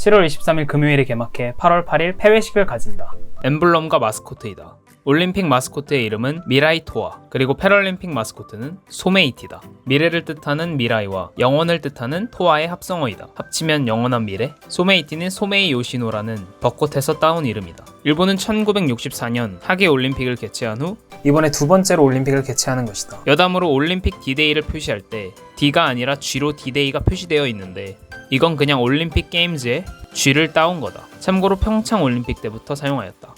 7월 23일 금요일에 개막해 8월 8일 폐회식을 가진다. 엠블럼과 마스코트이다. 올림픽 마스코트의 이름은 미라이 토아, 그리고 패럴림픽 마스코트는 소메이티다. 미래를 뜻하는 미라이와 영원을 뜻하는 토아의 합성어이다. 합치면 영원한 미래? 소메이티는 소메이 요시노라는 벚꽃에서 따온 이름이다. 일본은 1964년 하계 올림픽을 개최한 후 이번에 두 번째로 올림픽을 개최하는 것이다. 여담으로 올림픽 D-Day를 표시할 때 D가 아니라 G로 D-Day가 표시되어 있는데 이건 그냥 올림픽 게임즈에 G를 따온 거다. 참고로 평창 올림픽 때부터 사용하였다.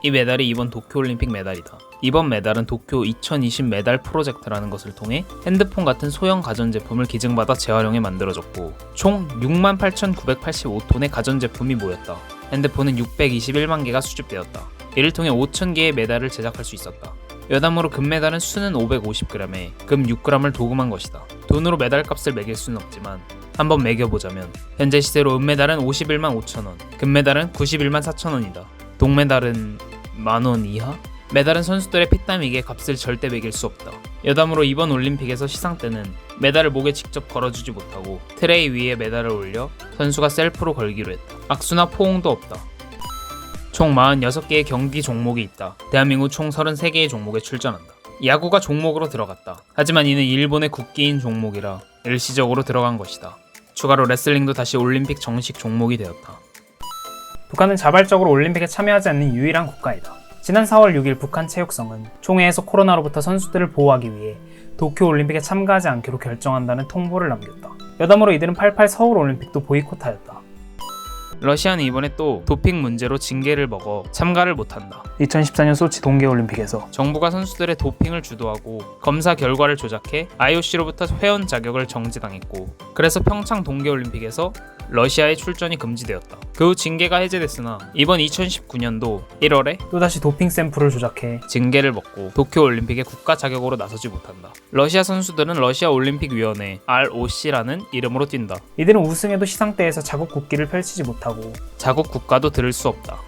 이 메달이 이번 도쿄올림픽 메달이다. 이번 메달은 도쿄 2020 메달 프로젝트라는 것을 통해 핸드폰 같은 소형 가전제품을 기증받아 재활용해 만들어졌고 총 68,985톤의 가전제품이 모였다. 핸드폰은 621만 개가 수집되었다. 이를 통해 5,000개의 메달을 제작할 수 있었다. 여담으로 금메달은 수는 550g에 금 6g을 도금한 것이다. 돈으로 메달 값을 매길 수는 없지만 한번 매겨보자면 현재 시세로 은메달은 51만 5천원, 금메달은 91만 4천원이다. 동메달은 만원 이하? 메달은 선수들의 피땀이기에 값을 절대 매길 수 없다. 여담으로 이번 올림픽에서 시상 때는 메달을 목에 직접 걸어주지 못하고 트레이 위에 메달을 올려 선수가 셀프로 걸기로 했다. 악수나 포옹도 없다. 총 46개의 경기 종목이 있다. 대한민국 총 33개의 종목에 출전한다. 야구가 종목으로 들어갔다. 하지만 이는 일본의 국기인 종목이라 일시적으로 들어간 것이다. 추가로 레슬링도 다시 올림픽 정식 종목이 되었다. 북한은 자발적으로 올림픽에 참여하지 않는 유일한 국가이다. 지난 4월 6일 북한 체육성은 총회에서 코로나로부터 선수들을 보호하기 위해 도쿄올림픽에 참가하지 않기로 결정한다는 통보를 남겼다. 여담으로 이들은 88 서울올림픽도 보이콧하였다. 러시아는 이번에 또 도핑 문제로 징계를 먹어 참가를 못한다. 2014년 소치 동계올림픽에서 정부가 선수들의 도핑을 주도하고 검사 결과를 조작해 IOC로부터 회원 자격을 정지당했고 그래서 평창 동계올림픽에서 러시아의 출전이 금지되었다. 그 후 징계가 해제됐으나 이번 2019년도 1월에 또다시 도핑 샘플을 조작해 징계를 먹고 도쿄올림픽에 국가 자격으로 나서지 못한다. 러시아 선수들은 러시아 올림픽위원회 ROC라는 이름으로 뛴다. 이들은 우승해도 시상대에서 자국 국기를 펼치지 못하고 자국 국가도 들을 수 없다.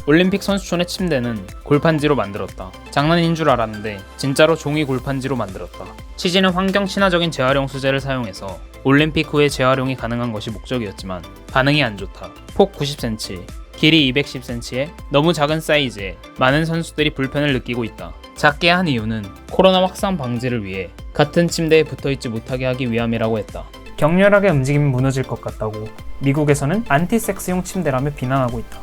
올림픽 선수촌의 침대는 골판지로 만들었다. 장난인 줄 알았는데 진짜로 종이 골판지로 만들었다. 취지는 환경 친화적인 재활용 소재를 사용해서 올림픽 후에 재활용이 가능한 것이 목적이었지만 반응이 안 좋다. 폭 90cm, 길이 210cm의 너무 작은 사이즈에 많은 선수들이 불편을 느끼고 있다. 작게 한 이유는 코로나 확산 방지를 위해 같은 침대에 붙어있지 못하게 하기 위함이라고 했다. 격렬하게 움직이면 무너질 것 같다고 미국에서는 안티섹스용 침대라며 비난하고 있다.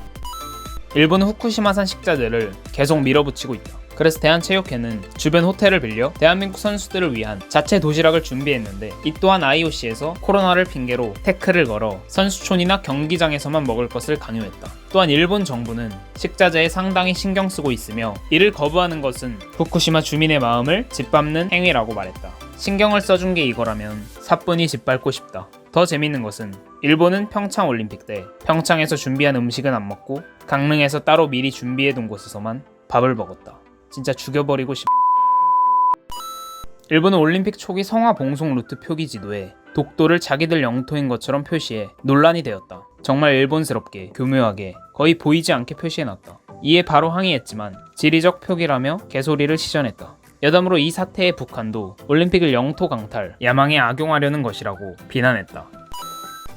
일본은 후쿠시마산 식자재를 계속 밀어붙이고 있다. 그래서 대한체육회는 주변 호텔을 빌려 대한민국 선수들을 위한 자체 도시락을 준비했는데 이 또한 IOC에서 코로나를 핑계로 태클을 걸어 선수촌이나 경기장에서만 먹을 것을 강요했다. 또한 일본 정부는 식자재에 상당히 신경 쓰고 있으며 이를 거부하는 것은 후쿠시마 주민의 마음을 짓밟는 행위라고 말했다. 신경을 써준 게 이거라면 사뿐히 짓밟고 싶다. 더 재밌는 것은 일본은 평창 올림픽 때 평창에서 준비한 음식은 안 먹고 강릉에서 따로 미리 준비해둔 곳에서만 밥을 먹었다. 진짜 죽여버리고 싶... 일본은 올림픽 초기 성화 봉송 루트 표기 지도에 독도를 자기들 영토인 것처럼 표시해 논란이 되었다. 정말 일본스럽게 교묘하게 거의 보이지 않게 표시해놨다. 이에 바로 항의했지만 지리적 표기라며 개소리를 시전했다. 여담으로 이 사태에 북한도 올림픽을 영토 강탈, 야망에 악용하려는 것이라고 비난했다.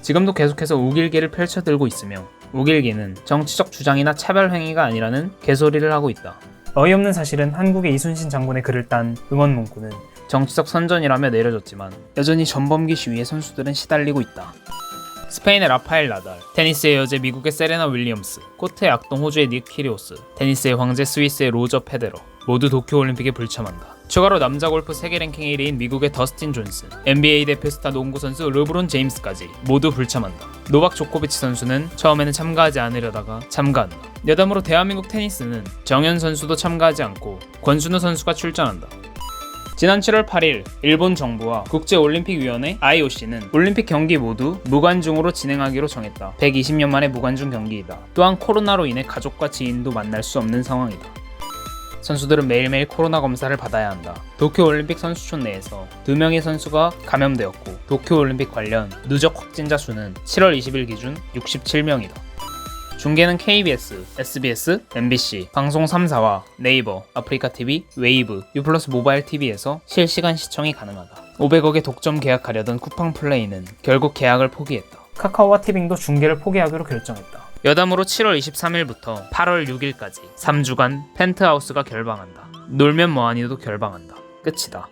지금도 계속해서 우길기를 펼쳐들고 있으며 우길기는 정치적 주장이나 차별 행위가 아니라는 개소리를 하고 있다. 어이없는 사실은 한국의 이순신 장군의 글을 딴 응원 문구는 정치적 선전이라며 내려졌지만 여전히 전범기 시위에 선수들은 시달리고 있다. 스페인의 라파엘 나달, 테니스의 여제 미국의 세레나 윌리엄스, 코트의 악동 호주의 닉 키리오스, 테니스의 황제 스위스의 로저 페데러 모두 도쿄올림픽에 불참한다. 추가로 남자 골프 세계 랭킹 1위인 미국의 더스틴 존슨, NBA 대표 스타 농구 선수 르브론 제임스까지 모두 불참한다. 노박 조코비치 선수는 처음에는 참가하지 않으려다가 참가한다. 여담으로 대한민국 테니스는 정현 선수도 참가하지 않고 권순우 선수가 출전한다. 지난 7월 8일 일본 정부와 국제올림픽위원회 IOC는 올림픽 경기 모두 무관중으로 진행하기로 정했다. 120년 만에 무관중 경기이다. 또한 코로나로 인해 가족과 지인도 만날 수 없는 상황이다. 선수들은 매일매일 코로나 검사를 받아야 한다. 도쿄올림픽 선수촌 내에서 2명의 선수가 감염되었고 도쿄올림픽 관련 누적 확진자 수는 7월 20일 기준 67명이다. 중계는 KBS, SBS, MBC, 방송 3사와 네이버, 아프리카TV, 웨이브, U+ 모바일 TV에서 실시간 시청이 가능하다. 500억의 독점 계약하려던 쿠팡플레이는 결국 계약을 포기했다. 카카오와 티빙도 중계를 포기하기로 결정했다. 여담으로 7월 23일부터 8월 6일까지 3주간 펜트하우스가 결방한다. 놀면 뭐하니도 결방한다. 끝이다.